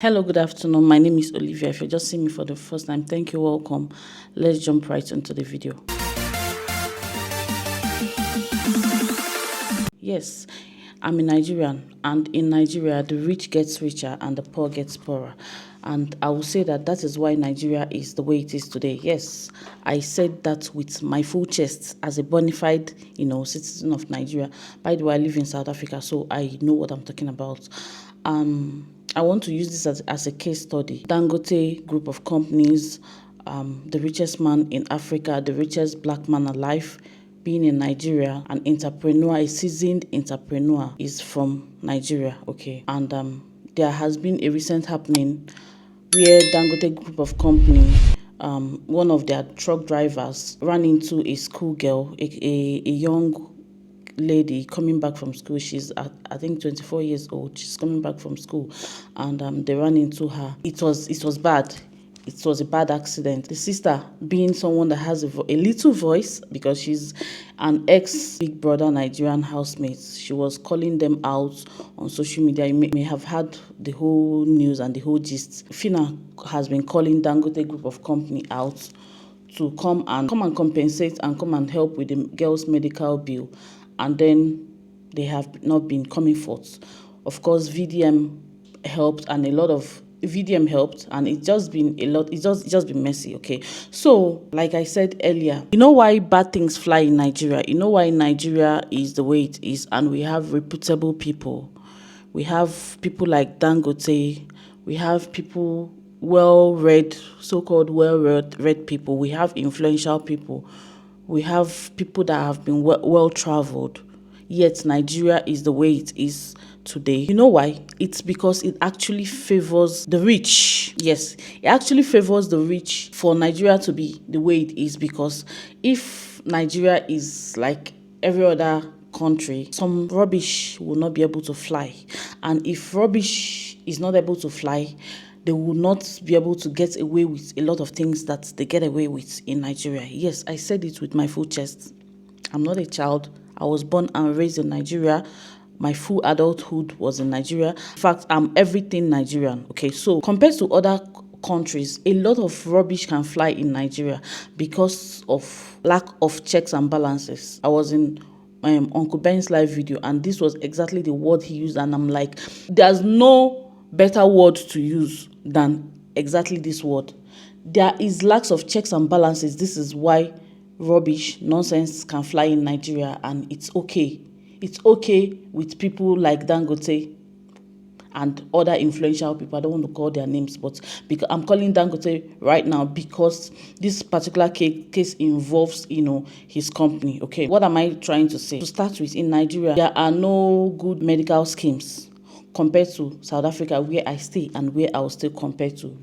Hello, good afternoon. My name is Olivia. If you're just seeing me for the first time, thank you, welcome. Let's jump right into the video. Yes, I'm a Nigerian, and in Nigeria, the rich gets richer and the poor gets poorer. And I will say that is why Nigeria is the way it is today. Yes, I said that with my full chest as a bona fide, citizen of Nigeria. By the way, I live in South Africa, so I know what I'm talking about. I want to use this as a case study. Dangote group of companies, the richest man in Africa, the richest black man alive, being in Nigeria, an entrepreneur, a seasoned entrepreneur, is from Nigeria, okay? And there has been a recent happening where Dangote group of company, one of their truck drivers ran into a schoolgirl, a young lady coming back from school. She's I think 24 years old. She's coming back from school, and they ran into her. It was bad. It was a bad accident. The sister, being someone that has a little voice, because she's an ex-Big Brother Nigerian housemate, she was calling them out on social media. You may have had the whole news and the whole gist. Phyna has been calling Dangote group of company out to come and compensate and come and help with the girl's medical bill, and then they have not been coming forth. Of course, VDM helped, and a lot of VDM helped, and it's just been a lot. It's just been messy. Okay, so like I said earlier, you know why bad things fly in Nigeria. You know why Nigeria is the way it is, and we have reputable people. We have people like Dangote. We have people well-read, so-called well-read people. We have influential people. We have people that have been well-traveled. Yet Nigeria is the way it is today. You know why? It's because it actually favors the rich. Yes, it actually favors the rich for Nigeria to be the way it is, because if Nigeria is like every other country, some rubbish will not be able to fly. And if rubbish is not able to fly, they will not be able to get away with a lot of things that they get away with in Nigeria. Yes, I said it with my full chest. I'm not a child. I was born and raised in Nigeria. My full adulthood was in Nigeria. In fact, I'm everything Nigerian. Okay, so compared to other countries, a lot of rubbish can fly in Nigeria because of lack of checks and balances. I was in Uncle Ben's live video, and this was exactly the word he used, and I'm like, there's no better word to use than exactly this word. There is lacks of checks and balances. This is why rubbish, nonsense can fly in Nigeria, and it's okay. It's okay with people like Dangote and other influential people. I don't want to call their names, but because I'm calling Dangote right now because this particular case involves, his company. Okay, what am I trying to say? To start with, in Nigeria, there are no good medical schemes compared to South Africa, where I stay and where I will stay compared to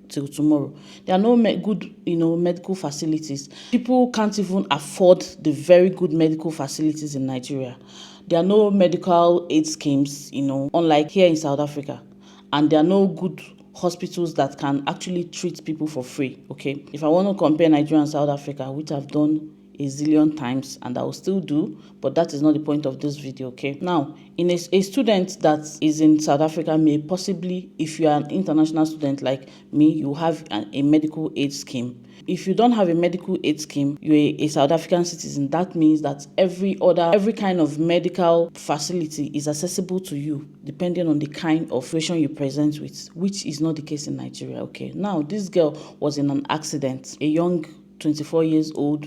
till tomorrow. There are no good, medical facilities. People can't even afford the very good medical facilities in Nigeria. There are no medical aid schemes, unlike here in South Africa. And there are no good hospitals that can actually treat people for free, okay? If I want to compare Nigeria and South Africa, which I've done a zillion times and I will still do, but that is not the point of this video, okay? Now, in a student that is in South Africa may possibly, if you are an international student like me, you have a medical aid scheme. If you don't have a medical aid scheme, you're a South African citizen. That means that every kind of medical facility is accessible to you depending on the kind of situation you present with, which is not the case in Nigeria, okay? Now, this girl was in an accident, a young 24 years old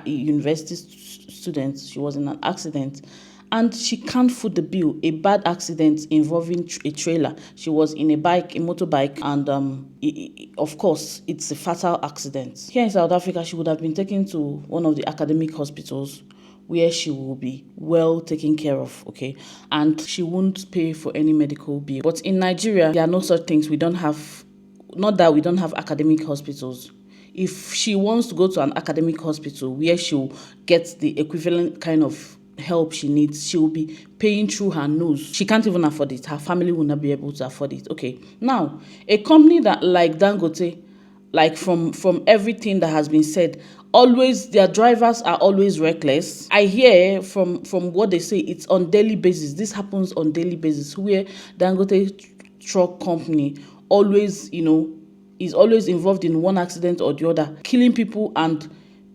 university student. She was in an accident and she can't foot the bill. A bad accident involving a trailer. She was in a motorbike, and of course, it's a fatal accident. Here in South Africa, she would have been taken to one of the academic hospitals where she will be well taken care of, okay? And she won't pay for any medical bill. But in Nigeria, there are no such things. We don't have, not that we don't have academic hospitals. If she wants to go to an academic hospital where she'll get the equivalent kind of help she needs, she will be paying through her nose. She can't even afford it. Her family will not be able to afford it. Okay. Now, a company that like Dangote, like from everything that has been said, always their drivers are always reckless. I hear from what they say, it's on daily basis. This happens on daily basis where Dangote truck company always, is always involved in one accident or the other, killing people and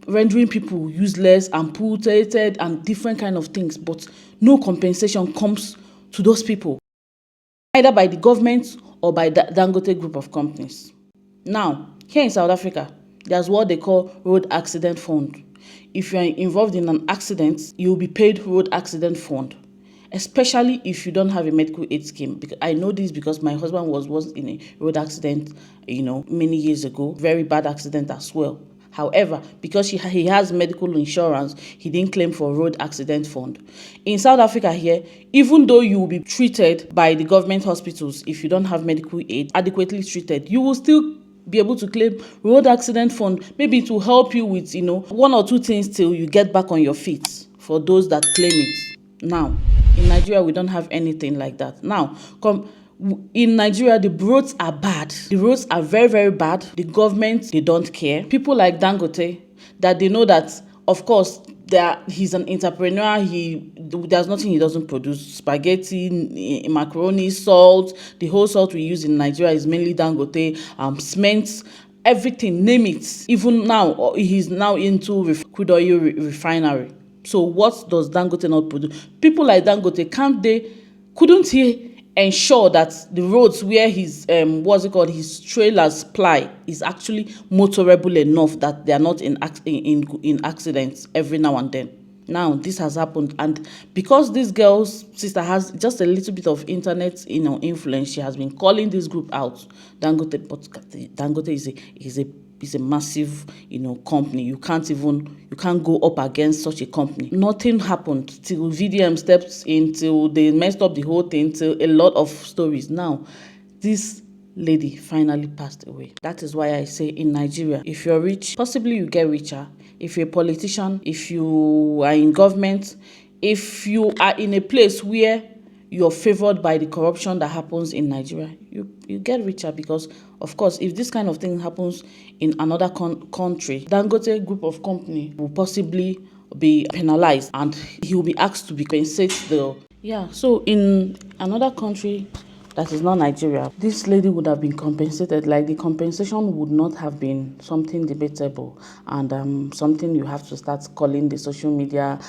rendering people useless, amputated, and different kind of things. But no compensation comes to those people, either by the government or by the Dangote group of companies. Now, here in South Africa, there's what they call road accident fund. If you are involved in an accident, you'll be paid road accident fund, especially if you don't have a medical aid scheme. Because I know this because my husband was in a road accident, many years ago, very bad accident as well. However, because he has medical insurance, he didn't claim for road accident fund. In South Africa here, even though you will be treated by the government hospitals, if you don't have medical aid, adequately treated, you will still be able to claim road accident fund. Maybe it will help you with, one or two things till you get back on your feet, for those that claim it. Now, in Nigeria, we don't have anything like that. Now, in Nigeria, the roads are bad. The roads are very, very bad. The government, they don't care. People like Dangote, that they know that, of course, he's an entrepreneur. There's nothing he doesn't produce. Spaghetti, macaroni, salt. The whole salt we use in Nigeria is mainly Dangote. Cement, everything, name it. Even now, he's now into crude oil refinery. So what does Dangote not produce? People like Dangote, couldn't he ensure that the roads where his his trailers ply is actually motorable enough that they are not in accidents every now and then? Now this has happened, and because this girl's sister has just a little bit of internet influence, she has been calling this group out. Dangote is a massive company. You can't go up against such a company. Nothing happened till VDM steps in, till they messed up the whole thing, till a lot of stories. Now this lady finally passed away. That is why I say, in Nigeria, if you're rich, possibly you get richer. If you're a politician, if you are in government, if you are in a place where you're favored by the corruption that happens in Nigeria, you get richer. Because, of course, if this kind of thing happens in another country, Dangote group of company will possibly be penalized, and he will be asked to compensate so in another country that is not Nigeria, this lady would have been compensated. Like, the compensation would not have been something debatable and something you have to start calling the social media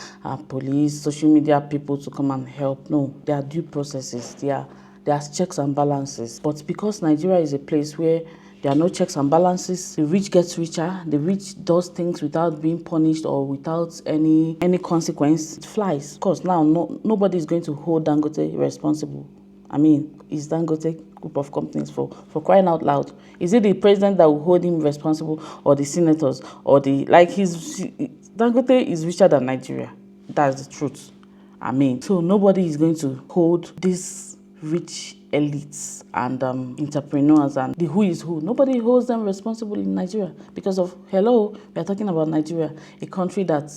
police, social media people to come and help. No, there are due processes. There are checks and balances. But because Nigeria is a place where there are no checks and balances, the rich gets richer, the rich does things without being punished or without any consequence, it flies. Of course, now nobody is going to hold Dangote responsible. I mean, is Dangote group of companies for crying out loud? Is it the president that will hold him responsible, or the senators, or Dangote is richer than Nigeria. That's the truth. I mean, so nobody is going to hold these rich elites and entrepreneurs and the who is who. Nobody holds them responsible in Nigeria because of, we are talking about Nigeria, a country that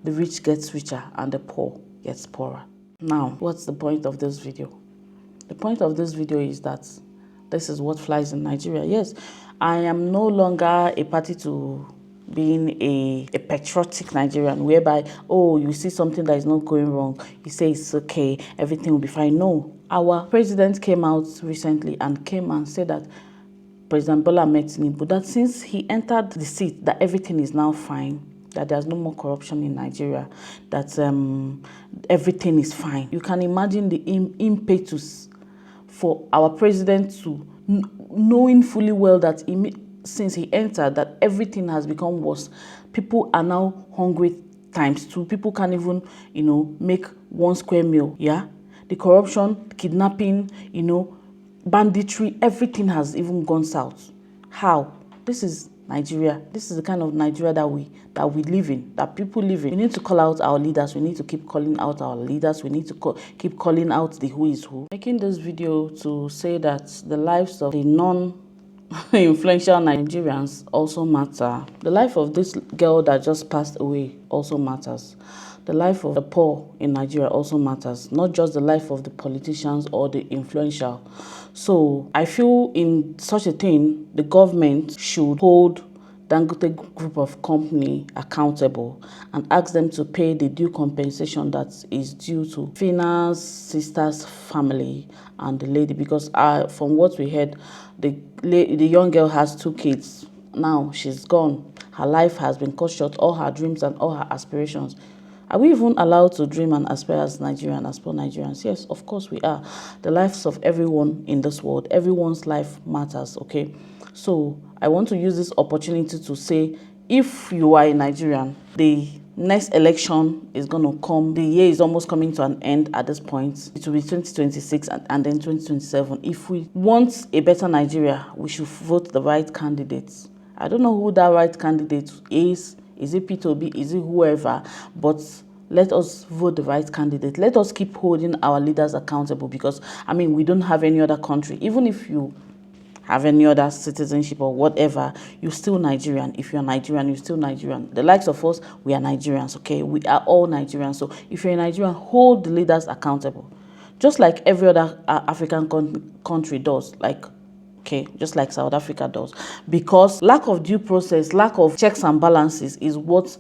the rich gets richer and the poor gets poorer. Now, what's the point of this video? The point of this video is that this is what flies in Nigeria. Yes, I am no longer a party to being a patriotic Nigerian, whereby, you see something that is not going wrong, you say it's okay, everything will be fine. No, our president came out recently and came and said that, President Bola Ahmed Tinubu, that since he entered the seat, that everything is now fine, that there's no more corruption in Nigeria, that everything is fine. You can imagine the impetus for our president to, knowing fully well that since he entered, that everything has become worse. People are now hungry ×2. People can't even, make one square meal. Yeah, the corruption, kidnapping, banditry, everything has even gone south. How? This is Nigeria. This is the kind of Nigeria that we live in, that people live in. We need to call out our leaders. We need to keep calling out our leaders. We need to keep calling out the who is who. Making this video to say that the lives of the non-influential Nigerians also matter. The life of this girl that just passed away also matters. The life of the poor in Nigeria also matters, not just the life of the politicians or the influential. So I feel in such a thing, the government should hold Dangote group of company accountable and ask them to pay the due compensation that is due to Phyna's sister's family and the lady, because from what we heard, the young girl has 2 kids. Now she's gone. Her life has been cut short, all her dreams and all her aspirations. Are we even allowed to dream and aspire as Nigerians, as poor Nigerians? Yes, of course we are. The lives of everyone in this world, everyone's life matters, okay? So I want to use this opportunity to say, if you are a Nigerian, the next election is going to come. The year is almost coming to an end at this point. It will be 2026 and then 2027. If we want a better Nigeria, we should vote the right candidates. I don't know who that right candidate is. Is it P2B? Is it whoever? But let us vote the right candidate. Let us keep holding our leaders accountable, because, I mean, we don't have any other country. Even if you have any other citizenship or whatever, you're still Nigerian. If you're Nigerian, you're still Nigerian. The likes of us, we are Nigerians, okay? We are all Nigerians. So if you're a Nigerian, hold the leaders accountable. Just like every other African country does, just like South Africa does. Because lack of due process, lack of checks and balances is what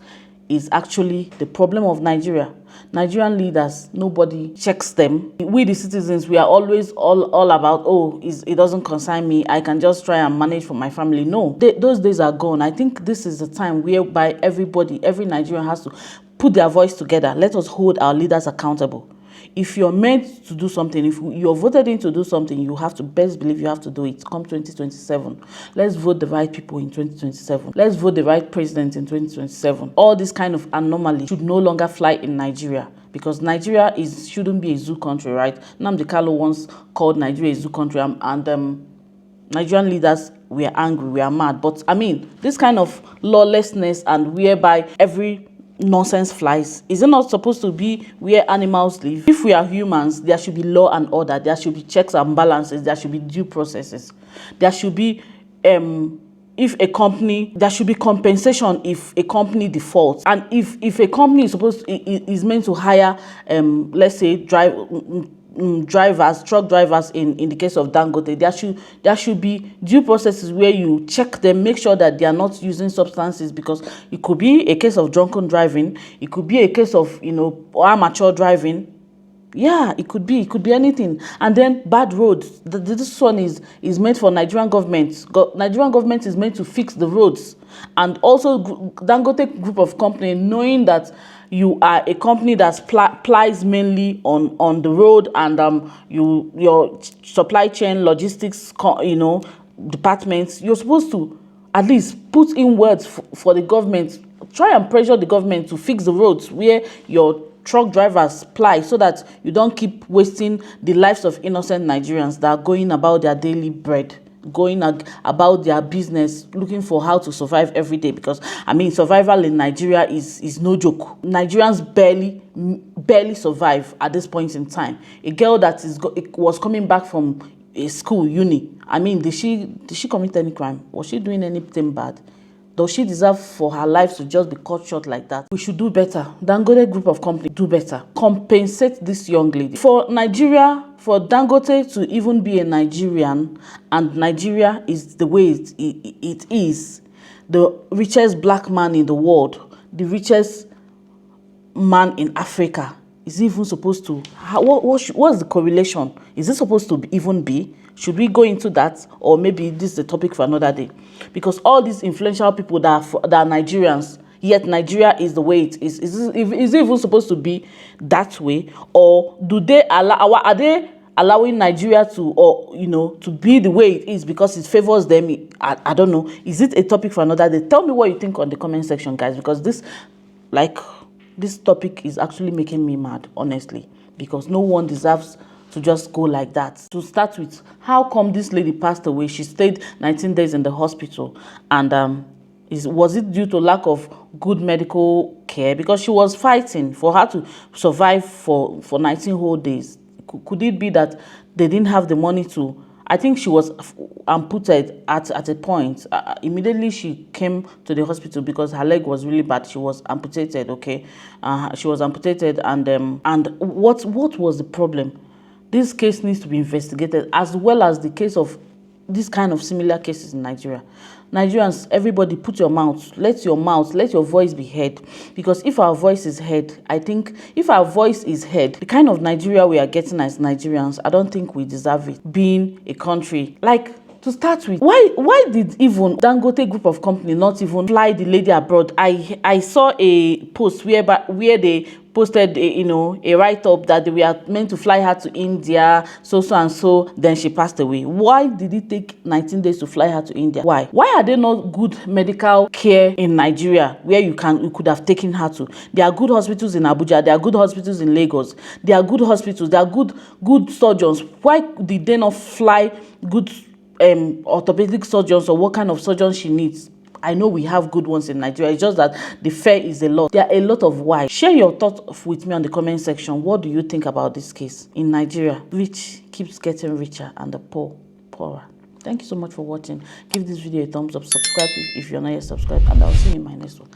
is actually the problem of Nigeria. Nigerian leaders, nobody checks them. We, the citizens, we are always all about, it doesn't concern me, I can just try and manage for my family. No, those days are gone. I think this is the time whereby every Nigerian has to put their voice together. Let us hold our leaders accountable. If you're meant to do something, if you're voted in to do something, you have to best believe you have to do it. Come 2027. Let's vote the right people in 2027. Let's vote the right president in 2027. All this kind of anomaly should no longer fly in Nigeria, because Nigeria shouldn't be a zoo country, right? Nnamdi Kanu once called Nigeria a zoo country, and Nigerian leaders were angry, we are mad. But I mean, this kind of lawlessness and whereby every nonsense flies, is it not supposed to be where animals live? If we are humans, there should be law and order, there should be checks and balances, there should be due processes, there should be there should be compensation if a company defaults, and if a company is meant to hire let's say truck drivers in the case of Dangote, there should be due processes where you check them, make sure that they are not using substances, because it could be a case of drunken driving, it could be a case of amateur driving. Yeah, it could be anything. And then bad roads. This one is meant for Nigerian government. Nigerian government is meant to fix the roads. And also Dangote group of company, knowing that you are a company that plies mainly on the road, and your supply chain logistics departments, you're supposed to at least put in words for the government. Try and pressure the government to fix the roads where your truck drivers ply, so that you don't keep wasting the lives of innocent Nigerians that are going about their daily bread, going about their business, looking for how to survive every day. Because I mean, survival in Nigeria is no joke. Nigerians barely survive at this point in time. A girl that was coming back from a school, uni, I mean, did she commit any crime? Was she doing anything bad? Does she deserve for her life to just be cut short like that? We should do better. Dangote group of companies, do better. Compensate this young lady. For Nigeria, for Dangote to even be a Nigerian, and Nigeria is the way it is, the richest black man in the world, the richest man in Africa, is even supposed to, what's the correlation? Is it supposed to even be? Should we go into that, or maybe this is a topic for another day? Because all these influential people that are Nigerians, yet Nigeria is the way it is. Is it even supposed to be that way, or are they allowing Nigeria to be the way it is because it favors them? I don't know. Is it a topic for another day? Tell me what you think on the comment section, guys, because this topic is actually making me mad, honestly, because no one deserves to just go like that. To start with, how come this lady passed away? She stayed 19 days in the hospital, and was it due to lack of good medical care? Because she was fighting for her to survive for 19 whole days. Could it be that they didn't have the money to? I think she was amputated at a point. Immediately she came to the hospital because her leg was really bad. She was amputated, okay? She was amputated, and what was the problem? This case needs to be investigated, as well as the case of this kind of similar cases in Nigeria. Nigerians, everybody put your mouth, let your voice be heard. Because if our voice is heard, I think if our voice is heard, the kind of Nigeria we are getting as Nigerians, I don't think we deserve it. Being a country, like, to start with, why did even Dangote group of company not even fly the lady abroad? I saw a post where they posted a write-up that they were meant to fly her to India, so and so, then she passed away. Why did it take 19 days to fly her to India? Why are there not good medical care in Nigeria where you could have taken her to? There are good hospitals in Abuja, there are good hospitals in Lagos, there are good hospitals, there are good surgeons. Why did they not fly good orthopedic surgeons, or what kind of surgeons she needs? I know we have good ones in Nigeria. It's just that the fare is a lot. There are a lot of why. Share your thoughts with me on the comment section. What do you think about this case in Nigeria? Rich keeps getting richer and the poor poorer. Thank you so much for watching. Give this video a thumbs up. Subscribe if you're not yet subscribed, and I'll see you in my next one.